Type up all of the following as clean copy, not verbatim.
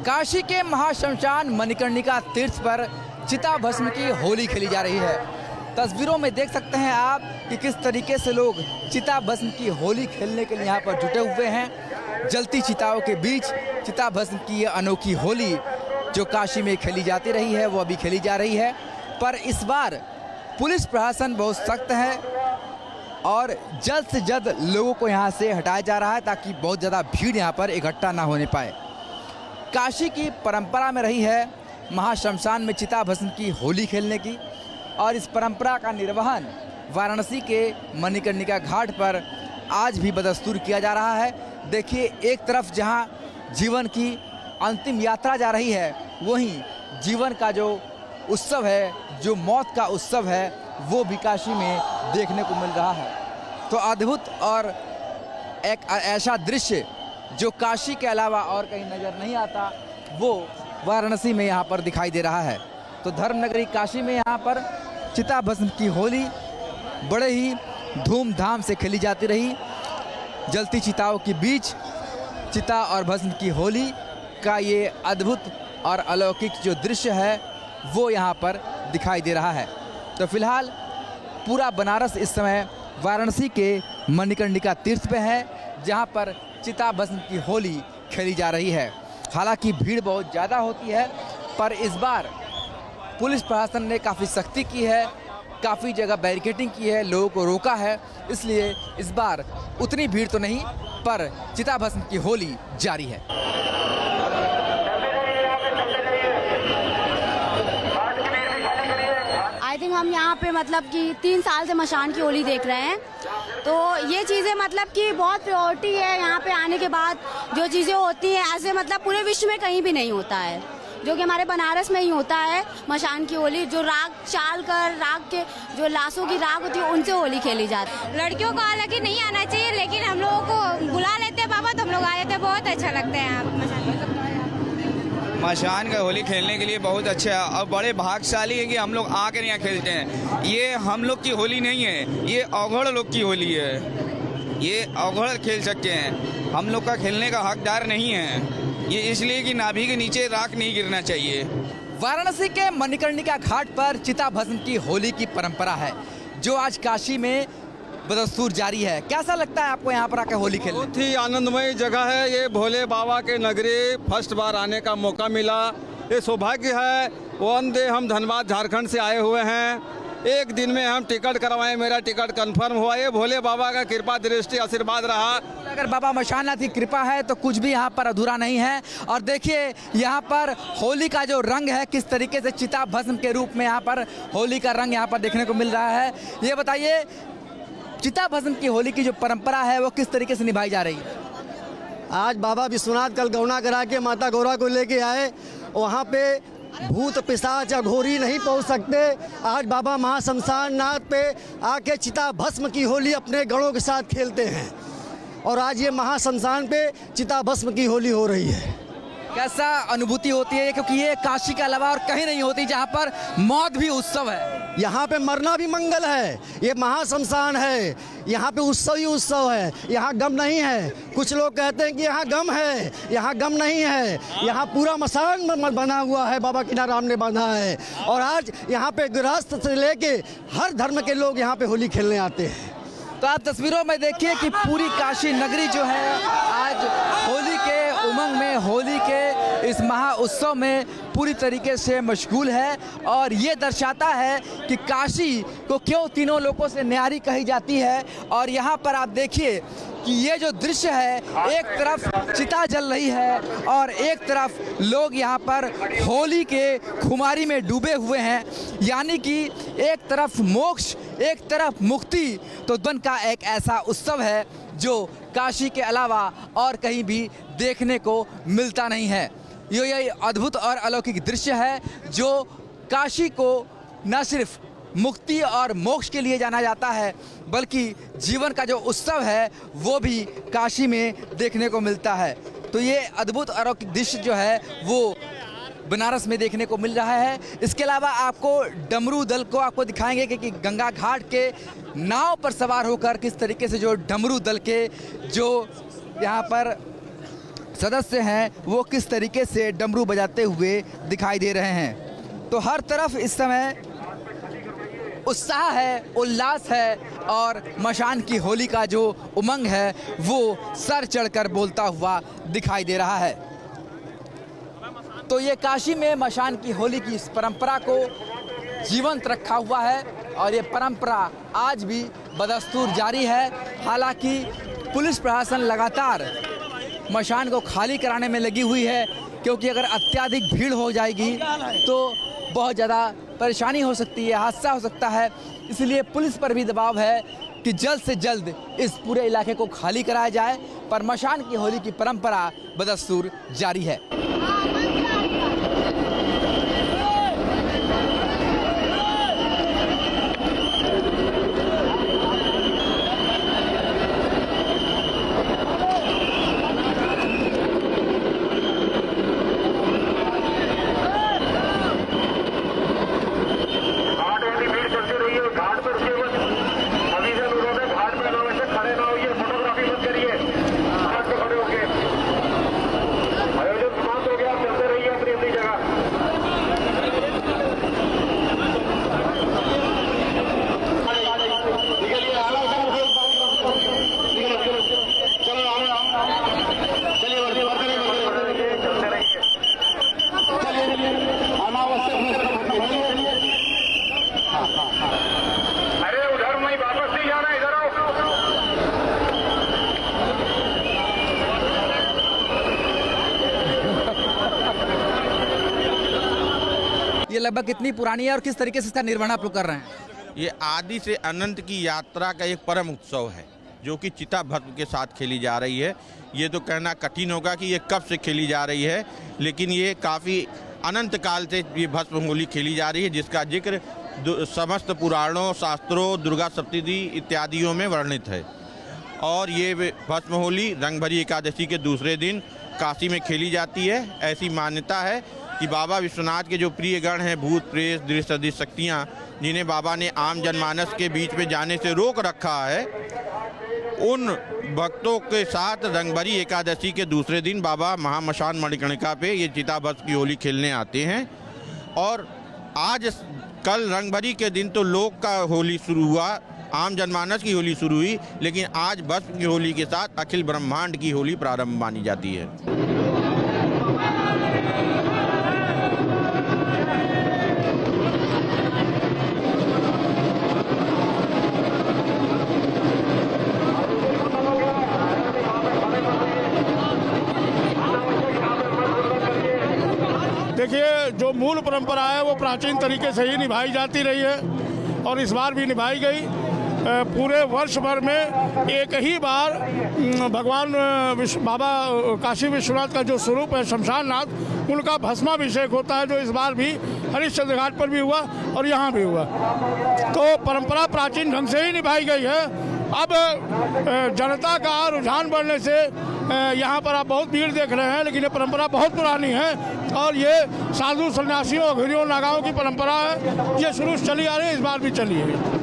काशी के महाश्मशान मणिकर्णिका तीर्थ पर चिता भस्म की होली खेली जा रही है। तस्वीरों में देख सकते हैं आप कि किस तरीके से लोग चिता भस्म की होली खेलने के लिए यहाँ पर जुटे हुए हैं। जलती चिताओं के बीच चिता भस्म की ये अनोखी होली जो काशी में खेली जाती रही है वो अभी खेली जा रही है। पर इस बार पुलिस प्रशासन बहुत सख्त है और जल्द से जल्द लोगों को यहाँ से हटाया जा रहा है ताकि बहुत ज़्यादा भीड़ यहाँ पर इकट्ठा ना होने पाए। काशी की परंपरा में रही है महाश्मशान में चिता भस्म की होली खेलने की और इस परंपरा का निर्वहन वाराणसी के मणिकर्णिका घाट पर आज भी बदस्तूर किया जा रहा है। देखिए, एक तरफ जहां जीवन की अंतिम यात्रा जा रही है, वहीं जीवन का जो उत्सव है, जो मौत का उत्सव है, वो भी काशी में देखने को मिल रहा है। तो अद्भुत और एक ऐसा दृश्य जो काशी के अलावा और कहीं नज़र नहीं आता, वो वाराणसी में यहाँ पर दिखाई दे रहा है। तो धर्मनगरी काशी में यहाँ पर चिता भस्म की होली बड़े ही धूमधाम से खेली जाती रही। जलती चिताओं के बीच चिता और भस्म की होली का ये अद्भुत और अलौकिक जो दृश्य है वो यहाँ पर दिखाई दे रहा है। तो फिलहाल पूरा बनारस इस समय वाराणसी के मणिकर्णिका तीर्थ पे है जहाँ पर चिता भस्म की होली खेली जा रही है। हालांकि भीड़ बहुत ज़्यादा होती है, पर इस बार पुलिस प्रशासन ने काफ़ी सख्ती की है, काफ़ी जगह बैरिकेडिंग की है, लोगों को रोका है, इसलिए इस बार उतनी भीड़ तो नहीं, पर चिता भस्म की होली जारी है। आई थिंक हम यहाँ पे मतलब कि 3 साल से मशान की होली देख रहे हैं, तो ये चीज़ें मतलब कि बहुत प्रायोरिटी है। यहाँ पे आने के बाद जो चीज़ें होती हैं ऐसे मतलब पूरे विश्व में कहीं भी नहीं होता है, जो कि हमारे बनारस में ही होता है। मशान की होली जो राग चाल कर राग के जो लाशों की राग होती है उनसे होली खेली जाती है। लड़कियों को हालांकि नहीं आना चाहिए, लेकिन हम लोगों को बुला लेते हैं बाबा, तो हम लोग आ जाते हैं। बहुत अच्छा लगता है यहाँ मशान का होली खेलने के लिए बहुत अच्छा है और बड़े भाग्यशाली है कि हम लोग आकर यहाँ खेलते हैं। ये हम लोग की होली नहीं है, ये अवघड़ लोग की होली है। ये अवघड़ खेल सकते हैं, हम लोग का खेलने का हकदार नहीं है। ये इसलिए कि नाभि के नीचे राख नहीं गिरना चाहिए। वाराणसी के मणिकर्णिका घाट पर चिता भस्म की होली की परंपरा है जो आज काशी में बदस्तूर जारी है। कैसा लगता है आपको यहाँ पर आकर होली खेलने? बहुत ही आनंदमय जगह है ये। भोले बाबा के नगरी फर्स्ट बार आने का मौका मिला, ये सौभाग्य है। वंदे हम धनबाद झारखंड से आए हुए हैं। एक दिन में हम टिकट करवाए, मेरा टिकट कंफर्म हुआ। ये भोले बाबा का कृपा दृष्टि आशीर्वाद रहा। अगर बाबा मशानाथ की कृपा है तो कुछ भी यहाँ पर अधूरा नहीं है। और देखिए यहाँ पर होली का जो रंग है किस तरीके से चिता भस्म के रूप में यहाँ पर होली का रंग यहाँ पर देखने को मिल रहा है। ये बताइए, चिता भस्म की होली की जो परंपरा है वो किस तरीके से निभाई जा रही है? आज बाबा विश्वनाथ कल गौना करा के माता गौरा को लेके आए, वहाँ पे भूत पिशाच या घोरी नहीं पहुँच सकते। आज बाबा महाश्मशान नाथ पे आके चिता भस्म की होली अपने गणों के साथ खेलते हैं और आज ये महाश्मशान पे चिता भस्म की होली हो रही है। कैसा अनुभूति होती है? क्योंकि ये काशी के अलावा और कहीं नहीं होती जहाँ पर मौत भी उत्सव है। यहाँ पे मरना भी मंगल है। ये महाश्मशान है, यहाँ पे उत्सव ही उत्सव है, यहाँ गम नहीं है। कुछ लोग कहते हैं कि यहाँ गम है, यहाँ गम नहीं है। यहाँ पूरा मसान बना हुआ है, बाबा कीनाराम ने बांधा है। और आज यहाँ पे गृहस्थ से लेके हर धर्म के लोग यहाँ पे होली खेलने आते हैं। तो आप तस्वीरों में देखिए कि पूरी काशी नगरी जो है आज होली के उमंग में, होली के इस महा उत्सव में पूरी तरीके से मशगूल है। और ये दर्शाता है कि काशी को क्यों तीनों लोकों से न्यारी कही जाती है। और यहाँ पर आप देखिए कि ये जो दृश्य है, एक तरफ चिता जल रही है और एक तरफ लोग यहाँ पर होली के खुमारी में डूबे हुए हैं। यानी कि एक तरफ मोक्ष, एक तरफ मुक्ति, तो दोनों का एक ऐसा उत्सव है जो काशी के अलावा और कहीं भी देखने को मिलता नहीं है। ये अद्भुत और अलौकिक दृश्य है जो काशी को न सिर्फ मुक्ति और मोक्ष के लिए जाना जाता है, बल्कि जीवन का जो उत्सव है वो भी काशी में देखने को मिलता है। तो ये अद्भुत और अलौकिक दृश्य जो है वो बनारस में देखने को मिल रहा है। इसके अलावा आपको डमरू दल को आपको दिखाएंगे कि गंगा घाट के नाव पर सवार होकर किस तरीके से जो डमरू दल के जो यहाँ पर सदस्य हैं वो किस तरीके से डमरू बजाते हुए दिखाई दे रहे हैं। तो हर तरफ इस समय उत्साह है, उल्लास है और मशान की होली का जो उमंग है वो सर चढ़कर बोलता हुआ दिखाई दे रहा है। तो ये काशी में मशान की होली की इस परंपरा को जीवंत रखा हुआ है और ये परंपरा आज भी बदस्तूर जारी है। हालांकि पुलिस प्रशासन लगातार मशान को खाली कराने में लगी हुई है, क्योंकि अगर अत्यधिक भीड़ हो जाएगी तो बहुत ज़्यादा परेशानी हो सकती है, हादसा हो सकता है। इसलिए पुलिस पर भी दबाव है कि जल्द से जल्द इस पूरे इलाके को खाली कराया जाए, पर मशान की होली की परंपरा बदस्तूर जारी है। ये लगभग कितनी पुरानी है और किस तरीके से इसका निर्माण आप लोग कर रहे हैं? ये आदि से अनंत की यात्रा का एक परम उत्सव है जो कि चिता भस्म के साथ खेली जा रही है। ये तो कहना कठिन होगा कि ये कब से खेली जा रही है, लेकिन ये काफ़ी अनंत काल से ये भस्म होली खेली जा रही है, जिसका जिक्र समस्त पुराणों, शास्त्रों, दुर्गा सप्तशती इत्यादियों में वर्णित है। और ये भस्म होली रंगभरी एकादशी के दूसरे दिन काशी में खेली जाती है। ऐसी मान्यता है कि बाबा विश्वनाथ के जो प्रिय गण हैं, भूत प्रेत दृश्य सदृश शक्तियाँ, जिन्हें बाबा ने आम जनमानस के बीच में जाने से रोक रखा है, उन भक्तों के साथ रंगभरी एकादशी के दूसरे दिन बाबा महामशान मणिकर्णिका पे ये चिता भस्म की होली खेलने आते हैं। और आज कल रंगभरी के दिन तो लोक का होली शुरू हुआ, आम जनमानस की होली शुरू हुई, लेकिन आज भस्म की होली के साथ अखिल ब्रह्मांड की होली प्रारंभ मानी जाती है। देखिए, जो मूल परंपरा है वो प्राचीन तरीके से ही निभाई जाती रही है और इस बार भी निभाई गई। पूरे वर्ष भर में एक ही बार भगवान बाबा काशी विश्वनाथ का जो स्वरूप है शमशान नाथ, उनका भस्माभिषेक होता है, जो इस बार भी हरिश्चंद्र घाट पर भी हुआ और यहाँ भी हुआ। तो परंपरा प्राचीन ढंग से ही निभाई गई है। अब जनता का रुझान बढ़ने से यहाँ पर आप बहुत भीड़ देख रहे हैं, लेकिन ये परंपरा बहुत पुरानी है और ये साधु सन्यासियों, घिरियों, नागाओं की परंपरा है। ये शुरू से चली आ रही है, इस बार भी चली है।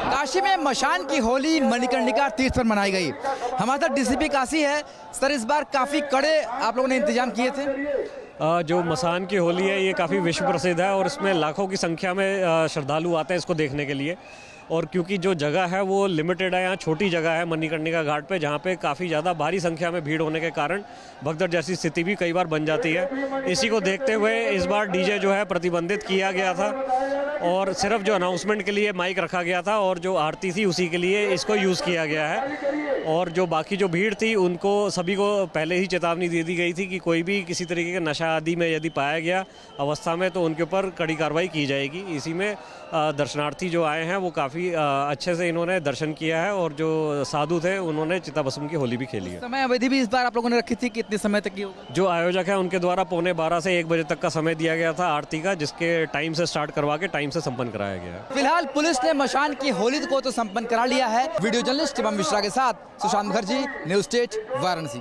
काशी में मशान की होली मणिकर्णिका तीर्थ पर मनाई गई। हमारे साथ डीसीपी काशी है। सर, इस बार काफ़ी कड़े आप लोगों ने इंतजाम किए थे। जो मसान की होली है ये काफ़ी विश्व प्रसिद्ध है और इसमें लाखों की संख्या में श्रद्धालु आते हैं इसको देखने के लिए। और क्योंकि जो जगह है वो लिमिटेड है, यहाँ छोटी जगह है मणिकर्णिका घाट पे, जहाँ पे काफ़ी ज़्यादा भारी संख्या में भीड़ होने के कारण भगदड़ जैसी स्थिति भी कई बार बन जाती है। इसी को देखते हुए इस बार डीजे जो है प्रतिबंधित किया गया था और सिर्फ जो अनाउंसमेंट के लिए माइक रखा गया था और जो आरती थी उसी के लिए इसको यूज़ किया गया है। और जो बाकी जो भीड़ थी उनको सभी को पहले ही चेतावनी दे दी गई थी कि कोई भी किसी तरीके के नशा आदि में यदि पाया गया अवस्था में तो उनके ऊपर कड़ी कार्रवाई की जाएगी। इसी में दर्शनार्थी जो आए हैं वो काफ़ी अच्छे से इन्होंने दर्शन किया है और जो साधु थे उन्होंने चिता भस्म की होली भी खेली है। समय अवधि भी इस बार आप लोगों ने रखी थी, कितने समय तक की होगा? जो आयोजक है उनके द्वारा 12:15 से 1 बजे तक का समय दिया गया था आरती का, जिसके टाइम से स्टार्ट करवा के टाइम से संपन्न कराया गया है। फिलहाल पुलिस ने मशान की होली को तो संपन्न करा लिया है। वीडियो जर्नलिस्ट शिवम मिश्रा के साथ सुशांत मुखर्जी, न्यूज़ स्टेट, वाराणसी।